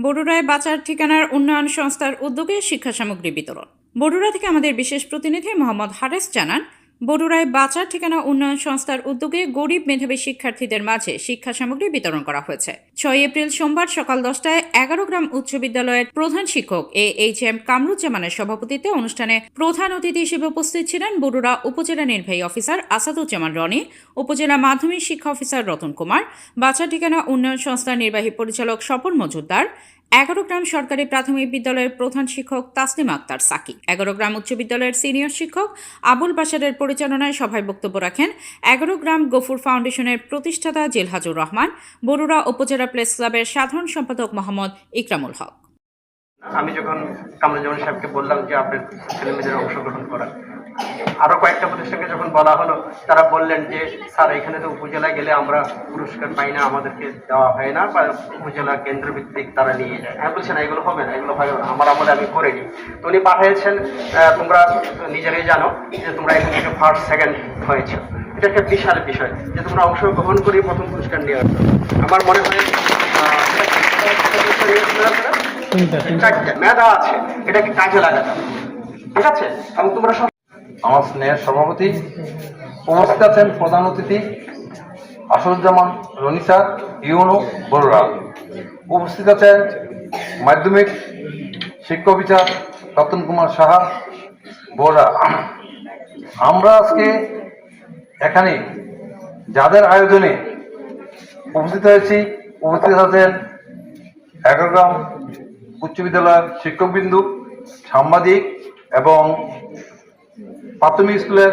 বড়ুরায় বাঁচার ঠিকানার উন্নয়ন সংস্থার উদ্যোগে শিক্ষা সামগ্রী বিতরণ। বড়ুরা থেকে আমাদের বিশেষ প্রতিনিধি মোহাম্মদ হারেস জানান, বড়ুরায় বাঁচার ঠিকানা উন্নয়ন সংস্থার উদ্যোগে গরিব মেধাবী শিক্ষার্থীদের মাঝে শিক্ষা সামগ্রী বিতরণ করা হয়েছে। 6 এপ্রিল সোমবার সকাল 10টায় 11 গ্রাম উচ্চ বিদ্যালয়ের প্রধান শিক্ষক AHM কামরুজ্জামানের সভাপতিত্বে অনুষ্ঠানে প্রধান অতিথি হিসেবে উপস্থিত ছিলেন বড়ুরা উপজেলা নির্বাহী অফিসার আসাদুজ্জামান রনি, উপজেলা মাধ্যমিক শিক্ষা অফিসার রতন কুমার, বাঁচার ঠিকানা উন্নয়ন সংস্থার নির্বাহী পরিচালক স্বপন মজুমদার, 11 গ্রাম সরকারি প্রাথমিক বিদ্যালয়ের প্রধান শিক্ষক তাসনিম আক্তার সাকি, 11 গ্রাম উচ্চ বিদ্যালয়ের সিনিয়র শিক্ষক আবুল বাশারের পরিচালনায় সভায় বক্তব্য রাখেন 11 গ্রাম গফুর ফাউন্ডেশনের প্রতিষ্ঠাতা জিলহাজুর রহমান, বড়ুরা উপজেলা প্রেস ক্লাবের সাধারণ সম্পাদক মোহাম্মদ ইকরামুল হক। আমি যখন কামরুজ্জামান সাহেবকে বললাম যে আপনার ছেলেমেয়েদের অংশগ্রহণ করার, আরো কয়েকটা প্রতিষ্ঠানকে যখন বলা হলো, তারা বললেন যে স্যার এখানে তো উপজেলায় গেলে আমরা পুরস্কার পাই না, আমাদেরকে দেওয়া হয় না, বা উপজেলা কেন্দ্র ভিত্তিক তারা নিয়ে যায়। হ্যাঁ বলছেন এগুলো হবে না, এগুলো হবে না, আমার আমলে আমি করিনি। তো উনি পাঠিয়েছেন, তোমরা নিজেরাই জানো যে তোমরা এখান থেকে ফার্স্ট সেকেন্ড হয়েছে। এটা একটা বিশাল বিষয় যে তোমরা অংশগ্রহণ করে প্রথম পুরস্কার নিয়ে আসছো। আমার মনে হয় চারটে মেধা আছে, এটাকে কাজে লাগাতে হবে, ঠিক আছে? এবং তোমরা সব আমার স্নেহের সভাপতি উপস্থিত আছেন, প্রধান অতিথি আসাদুজ্জামান রনি স্যার, ইউনো বড়ুরা। উপস্থিত আছেন মাধ্যমিক শিক্ষা অফিসার রতন কুমার সাহা, বড়ুরা। আমরা আজকে এখানে যাদের আয়োজনে উপস্থিত হয়েছি, উপস্থিত আছেন 11 গ্রাম উচ্চ বিদ্যালয়ের শিক্ষকবৃন্দু, সাংবাদিক এবং প্রাথমিক স্কুলের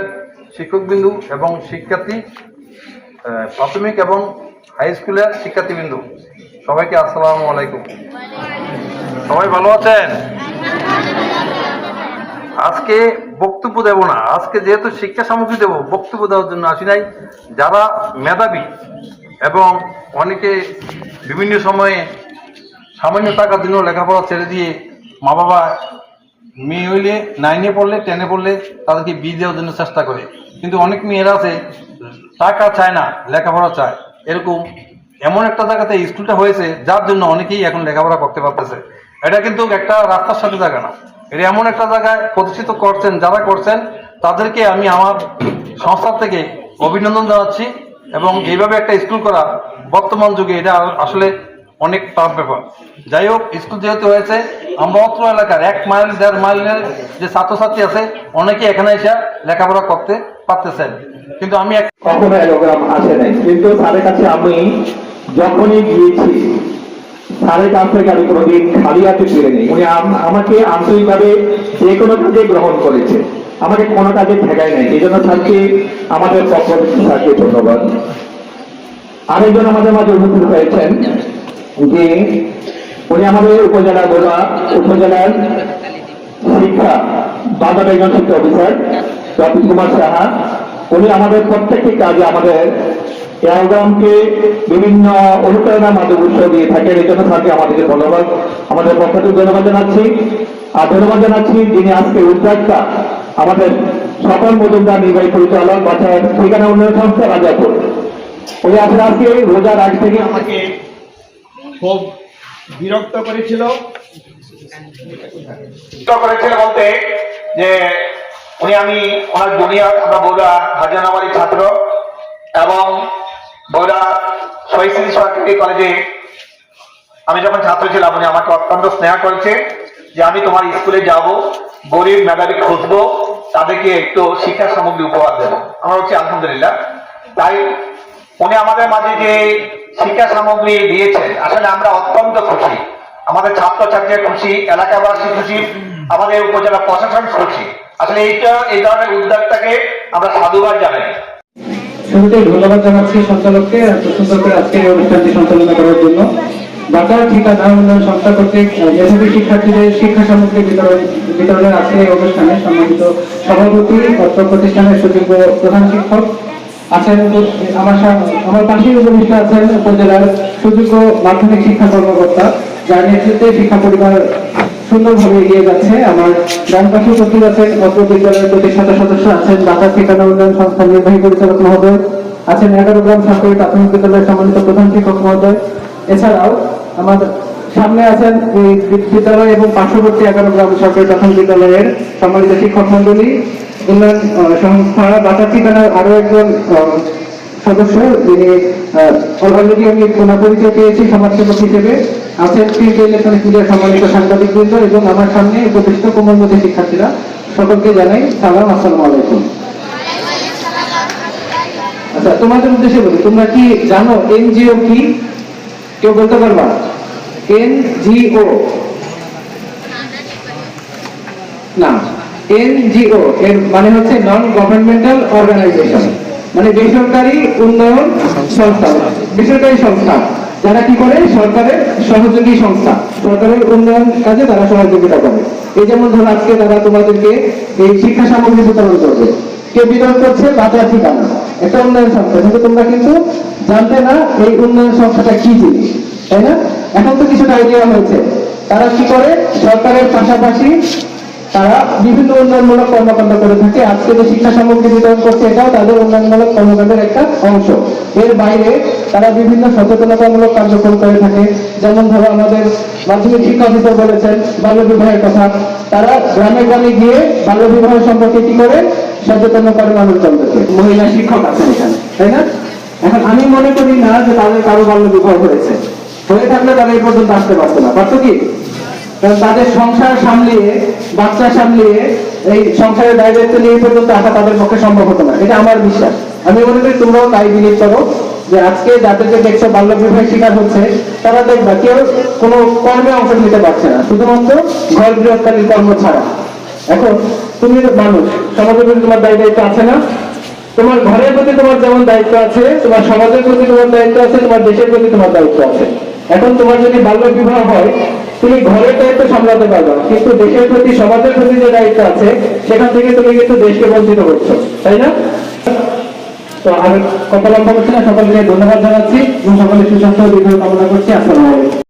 শিক্ষকবৃন্দু এবং শিক্ষার্থী, প্রাথমিক এবং হাই স্কুলের শিক্ষার্থীবৃন্দু, সবাইকে আসসালামু আলাইকুম। সবাই ভালো আছেন? আজকে বক্তব্য দেব না, আজকে যেহেতু শিক্ষা সামগ্রী দেব, বক্তব্য দেওয়ার জন্য আসি নাই। যারা মেধাবী এবং অনেকে বিভিন্ন সময়ে সামান্য টাকার জন্য লেখাপড়া ছেড়ে দিয়ে মা বাবা মেয়ে হইলে 9-এ পড়লে 10-এ পড়লে তাদেরকে বিয়ে দেওয়ার জন্য চেষ্টা করে, কিন্তু অনেক মেয়েরা আছে টাকা চায় না, লেখাপড়া চায়। এরকম এমন একটা জায়গাতে স্কুলটা হয়েছে যার জন্য অনেকেই এখন লেখাপড়া করতে পারতেছে। এটা কিন্তু একটা রাস্তার সাথে জায়গা না, এটা এমন একটা জায়গায় প্রতিষ্ঠিত করছেন। যারা করছেন তাদেরকে আমি আমার সংস্থা থেকে অভিনন্দন জানাচ্ছি। এবং এইভাবে একটা স্কুল করা বর্তমান যুগে এটা আসলে অনেক টাফ ব্যাপার। যাই হোক, স্কুল যেহেতু হয়েছে, আমরা অত্র এলাকার 1 মাইল 1.5 মাইলের যে ছাত্রছাত্রী আছে অনেকে এখানে এসে লেখাপড়া করতে পারতেছেন, কিন্তু আমি কখনো অ্যালোগ্রাম আসে নাই। কিন্তু স্যারের কাছে আমি যখনই গিয়েছি, স্যারের কাছ থেকে আমি কোনোদিন খালি হাতে ফিরে নেই। উনি আমাকে আন্তরিকভাবে যে কোনো কাজে গ্রহণ করেছে, আমাকে কোনো কাজে ঠেকায় নাই। এই জন্য স্যারকে, আমাদের পক্ষ থেকে স্যারকে ধন্যবাদ। আরেকজন আমাদের মাঝে উপস্থিত হয়েছেন যে উনি আমাদের উপজেলার বড়ুয়া উপজেলার শিক্ষা বাজার একজন শিক্ষা অফিসার রতন কুমার সাহা। উনি আমাদের প্রত্যেকটি কাজে আমাদের এয়ারগ্রামকে বিভিন্ন অনুপ্রেরণার মাধ্যমে উৎসাহ দিয়ে থাকেন। এই জন্য স্যারকে আমাদেরকে ধন্যবাদ, আমাদের পক্ষ থেকে ধন্যবাদ জানাচ্ছি। আর ধন্যবাদ জানাচ্ছি যিনি আজকে উদ্যোক্তা, আমাদের স্বপন মজুমদার, নির্বাহী পরিচালক, বাঁচার ঠিকানা উন্নয়ন সংস্থা রাজাপুর। উনি আসলে আজকে রোজার আগ থেকে আমাকে খুব বিরক্ত করেছিল বলতে যে আমি ওনার জুনিয়র, আমরা বগুড়া হাজারনামারি ছাত্র এবং বগুড়া শহীদ সরকারি কলেজে আমি যখন ছাত্র ছিলাম, উনি আমাকে অত্যন্ত স্নেহ করেছে যে আমি তোমার স্কুলে যাব, গরিব মেধাবী খুঁজবো, তাদেরকে একটু শিক্ষা সামগ্রী উপহার দেবো। আমার হচ্ছে আলহামদুলিল্লাহ। তাই উনি আমাদের মাঝে যে শিক্ষা সামগ্রী দিয়েছেন, আসলে আমরা অত্যন্ত খুশি। আমাদের ছাত্রছাত্রীরা খুশি, এলাকাবাসী খুশি, আমাদের উপজেলা প্রশাসন খুশি। আসলে এই ধরনের উদ্যোগটাকে আমরা সাধুবাদ জানাই। শুরুতে ধন্যবাদ জানাচ্ছি সঞ্চালককে এত সুন্দর করে আজকের এই অনুষ্ঠানটি সঞ্চালনা করার জন্য। বাঁচার ঠিকানা উন্নয়ন সংস্থা কর্তৃক মেধাবী শিক্ষার্থীদের শিক্ষা সামগ্রী বিতরণের আজকের এই অনুষ্ঠানে সম্মানিত সভাপতি, অত্র প্রতিষ্ঠানের সুযোগ্য প্রধান শিক্ষক আছেন, আমার পাশেই উপবিষ্ট আছেন উপজেলার সুযোগ্য মাধ্যমিক শিক্ষা কর্মকর্তা, যার নেতৃত্বে শিক্ষা পরিবার সুন্দরভাবে এগিয়ে যাচ্ছে। আমার ডান পাশে উপস্থিত আছেন অত্র বিদ্যালয়ের প্রতিষ্ঠাতা সদস্য, আছেন বাঁচার ঠিকানা উন্নয়ন সংস্থার নির্বাহী পরিচালক মহোদয়, আছেন 11 গ্রাম সরকারি প্রাথমিক বিদ্যালয়ের সম্মানিত প্রধান শিক্ষক মহোদয়। এছাড়াও আমার সামনে আছেন এই বিদ্যালয় এবং পার্শ্ববর্তী 11 গ্রাম সরকারি প্রাথমিক বিদ্যালয়ের সম্মানিত শিক্ষক মন্ডলী, উন্নয়ন সংস্থা বাটার ঠিকানার আরো একজন সদস্য, যিনি অলরেডি আমি ওনার পরিচয় পেয়েছি সমাজসেবক হিসেবে, আছেন প্রিন্ট ইলেকট্রনিক মিডিয়ার সম্মানিত সাংবাদিকবৃন্দ এবং আমার সামনে উপবিষ্ট কোমলমতি শিক্ষার্থীরা, সকলকে জানাই সালাম, আসসালামু আলাইকুম। আচ্ছা, তোমাদের উদ্দেশ্যে বলি, তোমরা কি জানো এনজিও কি? কেউ বলতে পারবা? এনজিও না, এনজিও এর মানে হচ্ছে নন গভর্নমেন্টাল অর্গানাইজেশন, মানে বেসরকারি উন্নয়ন সংস্থা, বেসরকারি সংস্থা যারা কি করে সরকারের সহযোগী সংস্থা, সরকারের উন্নয়ন কাজে তারা সহযোগিতা করে। এই যেমন ধরো আজকে তারা তোমাদেরকে এই শিক্ষা সামগ্রী বিতরণ করবে, কে বিতরণ করছে? বাজার ঠিকানা, একটা উন্নয়ন সংস্থা, কিন্তু তোমরা কিন্তু জানতে না এই উন্নয়ন সংস্থাটা কি জিনিস, তাই না? এখন তো কিছুটা আইডিয়া হয়েছে। তারা কি করে সরকারের পাশাপাশি তারা বিভিন্ন উন্নয়নমূলক কর্মকাণ্ড করে থাকে। আজকে যে শিক্ষা সামগ্রী বিতরণ করছে এটাও তাদের উন্নয়নমূলক কর্মকাণ্ডের একটা অংশ। এর বাইরে তারা বিভিন্ন সচেতনতামূলক কার্যক্রম করে থাকে। যেমন ধরো আমাদের মাধ্যমিক শিক্ষা অফিসার বলেছেন বাল্য বিবাহের কথা, তারা গ্রামে গ্রামে গিয়ে বাল্য বিবাহ সম্পর্কে কি করে সচেতন করে মানুষজনদেরকে। মহিলা শিক্ষক আছেন এখানে, তাই না? এখন আমি মনে করি না যে তাদের কারো বাল্য বিবাহ হয়েছে, হয়ে থাকলে তারা এই পর্যন্ত আসতে পারতো না, পারতো কি? কারণ তাদের সংসার সামলিয়ে, বাচ্চা সামলিয়ে, এই সংসারের দায় দায়িত্ব নিয়ে পর্যন্ত আসা তাদের পক্ষে সম্ভব হতো না, এটা আমার বিশ্বাস। আমি মনে করি তোমরাও তাই বিলিভ করো যে আজকে যাদেরকে দেখছো বাল্য বিবাহের শিকার হচ্ছে, তারা দেখবা কেউ কোনো কর্মে অংশ নিতে পারছে না, শুধুমাত্র ঘর গৃহস্থালীর কর্ম ছাড়া। এখন তুমি মানুষ, সমাজের প্রতি তোমার দায় দায়িত্ব আছে না? তোমার ঘরের প্রতি তোমার যেমন দায়িত্ব আছে, তোমার সমাজের প্রতি তোমার দায়িত্ব আছে, তোমার দেশের প্রতি তোমার দায়িত্ব আছে। এখন তোমার যদি বাল্য বিবাহ হয়, তুমি ঘরের দায়িত্ব সামলাতে পারবে, কিন্তু দেশের প্রতি, সমাজের প্রতি যে দায়িত্ব আছে সেখান থেকে তুমি কিন্তু দেশকে বঞ্চিত করছো, তাই না? তো আমি কথা লম্বা করছি না, সকলকে ধন্যবাদ জানাচ্ছি এবং সকলের সুস্বাস্থ্য ও দীর্ঘ কামনা করছি। আসসালামু আলাইকুম।